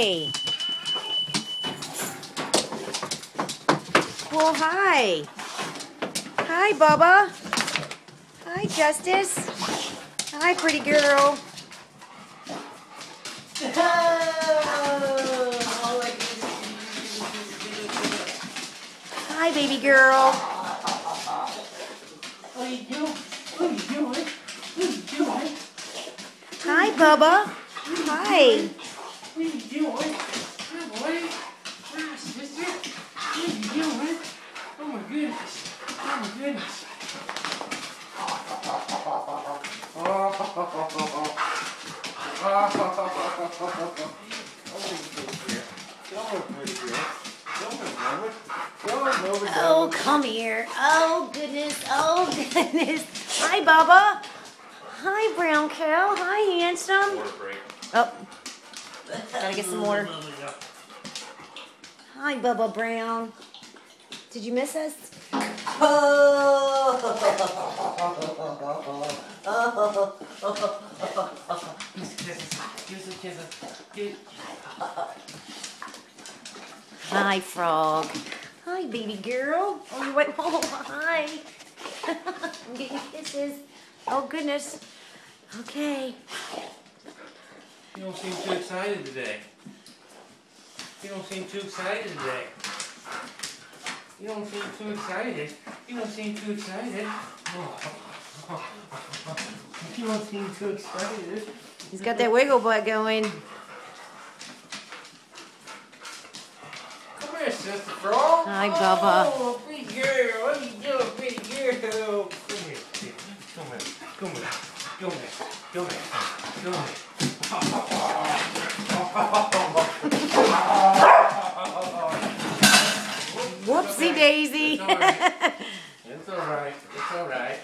Hi. Well, hi. Hi, Bubba. Hi, Justice. Hi, pretty girl. Hi, baby girl. What are you doing? What are you doing? What are you doing? Hi, Bubba. Hi. What are you doing? Hi, boy. Hi, sister. What are you doing? Oh my goodness. Oh my goodness. Oh, come here. Oh, goodness. Oh, goodness. Hi, Bubba. Hi, brown cow. Hi, handsome. Water break. Oh, gotta get some water. Hi, Bubba Brown. Did you miss us? Hi, frog. Hi, baby girl. Oh, you went. Oh, hi. I'm getting kisses. Oh, goodness. Okay. You don't seem too excited today. You don't seem too excited today. You don't seem too excited. You don't seem too excited. You don't seem too excited. He's got that wiggle butt going. Come here, Sister Frog. Hi, Bubba. Oh, pretty girl. What are you doing, pretty girl? Come here. Come here. Come here. Come here. Come here. Come here. Whoopsie daisy. It's alright. It's alright.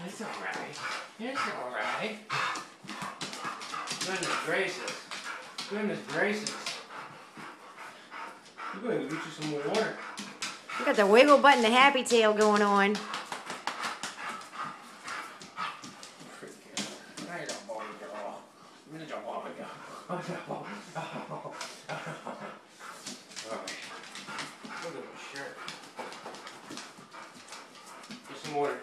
It's alright. It's alright. Goodness gracious. Goodness gracious. You're going to get you some more water. You got the wiggle butt and the happy tail going on. Look at my shirt. Get some water.